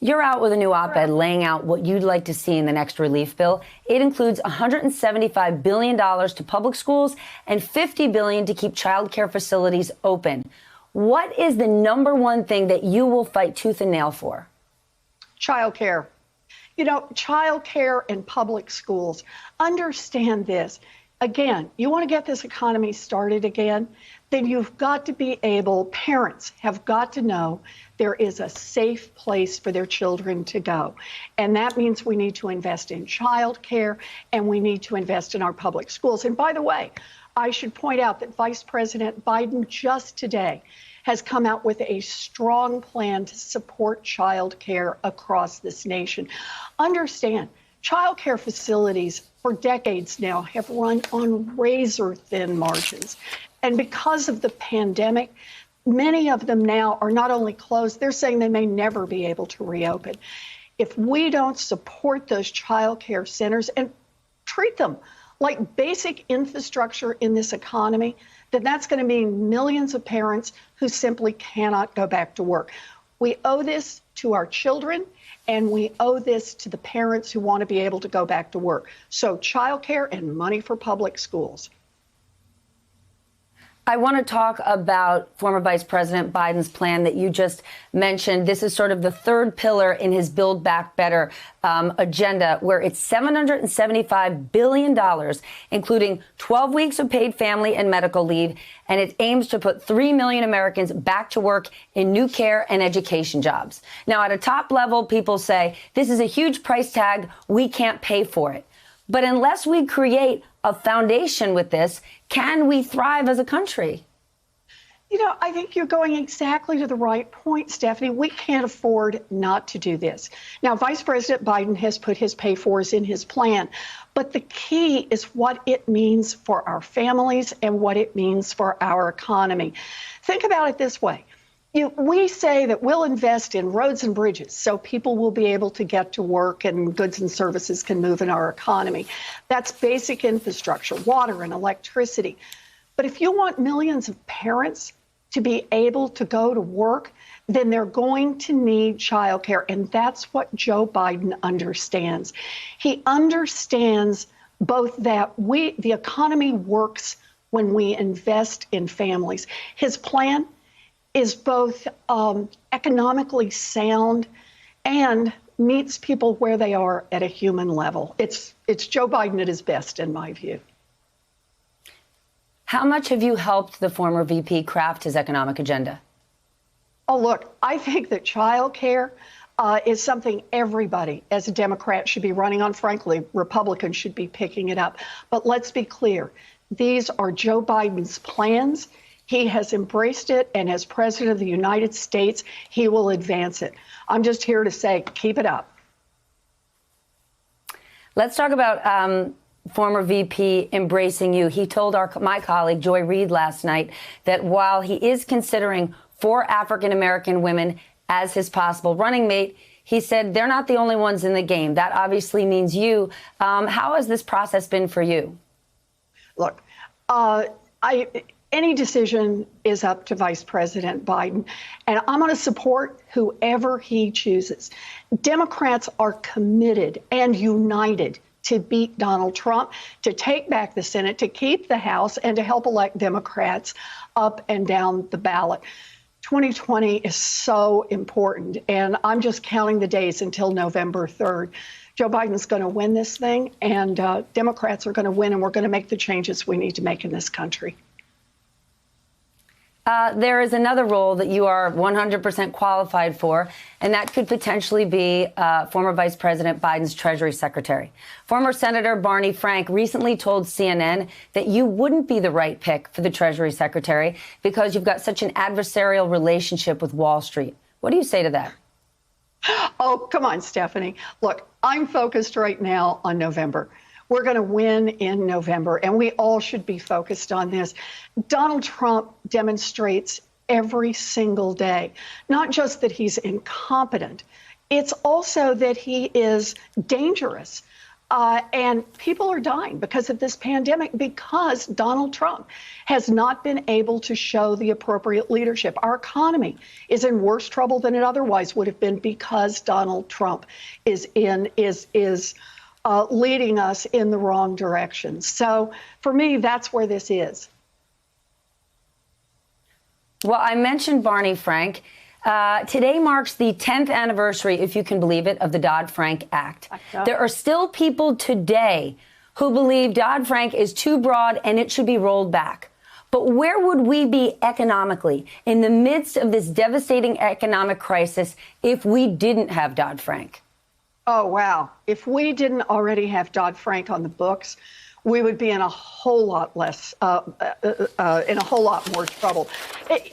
You're out with a new op-ed laying out what you'd like to see in the next relief bill. It includes $175 billion to public schools and $50 billion to keep child care facilities open. What is the number one thing that you will fight tooth and nail for? Child care. You know, child care in public schools. Understand this. Again, you want to get this economy started again, then you've got to be able, parents have got to know there is a safe place for their children to go. And that means we need to invest in child care and we need to invest in our public schools. And by the way, I should point out that Vice President Biden just today has come out with a strong plan to support child care across this nation. Understand, child care facilities for decades now have run on razor-thin margins. And because of the pandemic, many of them now are not only closed, they're saying they may never be able to reopen. If we don't support those child care centers and treat them like basic infrastructure in this economy, then that's going to mean millions of parents who simply cannot go back to work. We owe this to our children, and we owe this to the parents who want to be able to go back to work. So childcare and money for public schools. I want to talk about former Vice President Biden's plan that you just mentioned. This is sort of the third pillar in his Build Back Better agenda, where it's $775 billion, including 12 weeks of paid family and medical leave. And it aims to put 3 million Americans back to work in new care and education jobs. Now, at a top level, people say this is a huge price tag. We can't pay for it. But unless we create a foundation with this, can we thrive as a country? You know, I think you're going exactly to the right point, Stephanie. We can't afford not to do this. Now, Vice President Biden has put his pay-fors in his plan, but the key is what it means for our families and what it means for our economy. Think about it this way. We say that we'll invest in roads and bridges so people will be able to get to work and goods and services can move in our economy. That's basic infrastructure, water and electricity. But if you want millions of parents to be able to go to work, then they're going to need childcare. And that's what Joe Biden understands. He understands both that the economy works when we invest in families. His plan is both economically sound and meets people where they are at a human level. It's Joe Biden at his best, in my view. How much have you helped the former VP craft his economic agenda? Oh, look, I think that child care is something everybody as a Democrat should be running on. Frankly, Republicans should be picking it up. But let's be clear. These are Joe Biden's plans. He has embraced it, and as president of the United States, he will advance it. I'm just here to say, keep it up. Let's talk about former VP embracing you. He told my colleague, Joy Reid, last night that while he is considering 4 African-American women as his possible running mate, he said they're not the only ones in the game. That obviously means you. How has this process been for you? Look, any decision is up to Vice President Biden, and I'm going to support whoever he chooses. Democrats are committed and united to beat Donald Trump, to take back the Senate, to keep the House, and to help elect Democrats up and down the ballot. 2020 is so important, and I'm just counting the days until November 3rd. Joe Biden's going to win this thing, and Democrats are going to win, and we're going to make the changes we need to make in this country. There is another role that you are 100% qualified for, and that could potentially be former Vice President Biden's Treasury Secretary. Former Senator Barney Frank recently told CNN that you wouldn't be the right pick for the Treasury Secretary because you've got such an adversarial relationship with Wall Street. What do you say to that? Oh, come on, Stephanie. Look, I'm focused right now on November. We're going to win in November, and we all should be focused on this. Donald Trump demonstrates every single day, not just that he's incompetent, it's also that he is dangerous. And people are dying because of this pandemic because Donald Trump has not been able to show the appropriate leadership. Our economy is in worse trouble than it otherwise would have been because Donald Trump is leading us in the wrong direction. So for me, that's where this is. Well, I mentioned Barney Frank. Today marks the 10th anniversary, if you can believe it, of the Dodd-Frank Act. There are still people today who believe Dodd-Frank is too broad and it should be rolled back. But where would we be economically in the midst of this devastating economic crisis if we didn't have Dodd-Frank? Oh, wow. If we didn't already have Dodd-Frank on the books, we would be in a whole lot less, in a whole lot more trouble.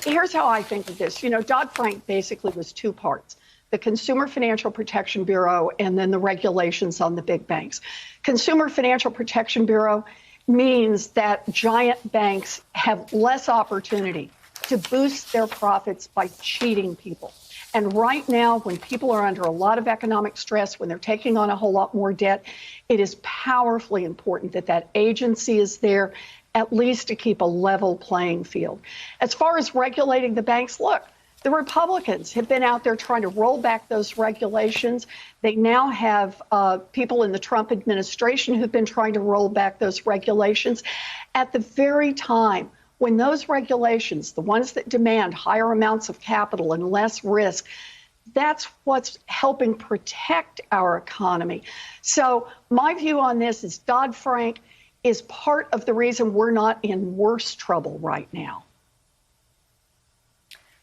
Here's how I think of this. You know, Dodd-Frank basically was two parts: the Consumer Financial Protection Bureau and then the regulations on the big banks. Consumer Financial Protection Bureau means that giant banks have less opportunity to boost their profits by cheating people. And right now, when people are under a lot of economic stress, when they're taking on a whole lot more debt, it is powerfully important that that agency is there at least to keep a level playing field. As far as regulating the banks, look, the Republicans have been out there trying to roll back those regulations. They now have people in the Trump administration who've been trying to roll back those regulations at the very time when those regulations, the ones that demand higher amounts of capital and less risk, that's what's helping protect our economy. So my view on this is Dodd-Frank is part of the reason we're not in worse trouble right now.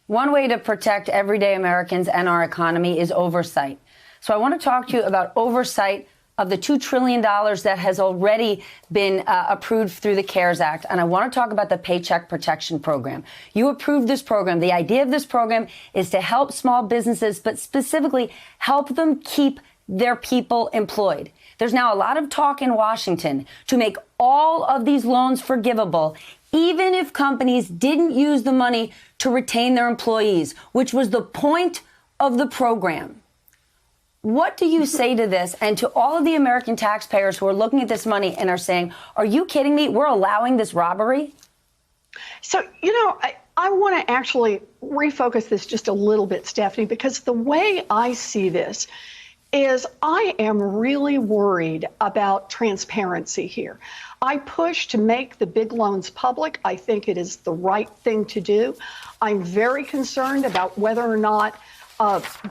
One way to protect everyday Americans and our economy is oversight. So I want to talk to you about oversight of the $2 trillion that has already been approved through the CARES Act. And I want to talk about the Paycheck Protection Program. You approved this program. The idea of this program is to help small businesses, but specifically help them keep their people employed. There's now a lot of talk in Washington to make all of these loans forgivable, even if companies didn't use the money to retain their employees, which was the point of the program. What do you say to this and to all of the American taxpayers who are looking at this money and are saying, are you kidding me? We're allowing this robbery? So, you know, I want to actually refocus this just a little bit, Stephanie, because the way I see this is I am really worried about transparency here. I push to make the big loans public. I think it is the right thing to do. I'm very concerned about whether or not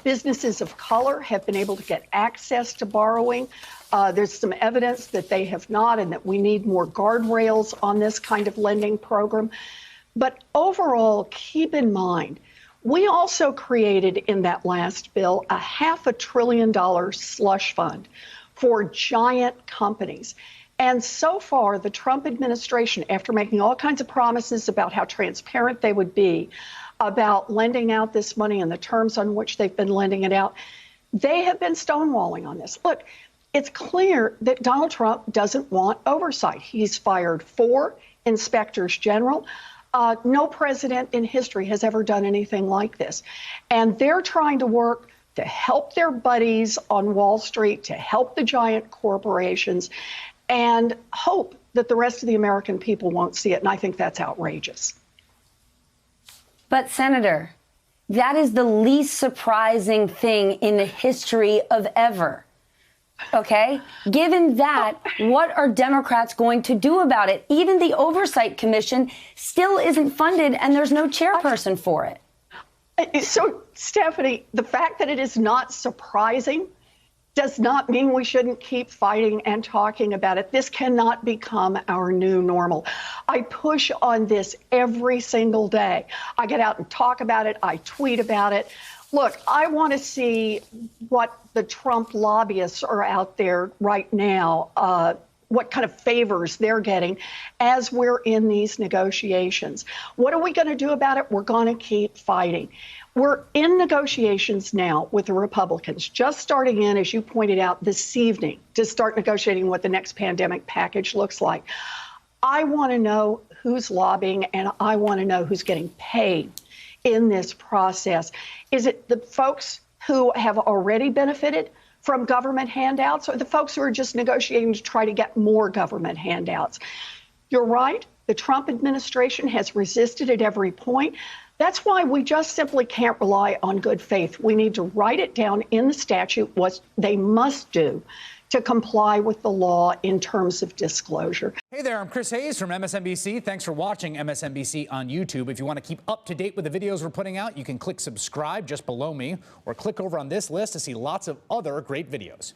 businesses of color have been able to get access to borrowing. There's some evidence that they have not, and that we need more guardrails on this kind of lending program. But overall, keep in mind, we also created in that last bill a $500 billion slush fund for giant companies. And so far, the Trump administration, after making all kinds of promises about how transparent they would be about lending out this money and the terms on which they've been lending it out, they have been stonewalling on this. Look, it's clear that Donald Trump doesn't want oversight. He's fired 4 inspectors general. No president in history has ever done anything like this. And they're trying to work to help their buddies on Wall Street, to help the giant corporations, and hope that the rest of the American people won't see it. And I think that's outrageous. But, Senator, that is the least surprising thing in the history of ever. OK, given that, what are Democrats going to do about it? Even the Oversight Commission still isn't funded and there's no chairperson for it. So, Stephanie, the fact that it is not surprising does not mean we shouldn't keep fighting and talking about it. This cannot become our new normal. I push on this every single day. I get out and talk about it. I tweet about it. Look, I want to see what the Trump lobbyists are out there right now, what kind of favors they're getting as we're in these negotiations. What are we going to do about it? We're going to keep fighting. We're in negotiations now with the Republicans, just starting in, as you pointed out, this evening to start negotiating what the next pandemic package looks like. I want to know who's lobbying, and I want to know who's getting paid in this process. Is it the folks who have already benefited from government handouts or the folks who are just negotiating to try to get more government handouts. You're right. The Trump administration has resisted at every point. That's why we just simply can't rely on good faith. We need to write it down in the statute what they must do to comply with the law in terms of disclosure. Hey there, I'm Chris Hayes from MSNBC. Thanks for watching MSNBC on YouTube. If you want to keep up to date with the videos we're putting out, you can click subscribe just below me or click over on this list to see lots of other great videos.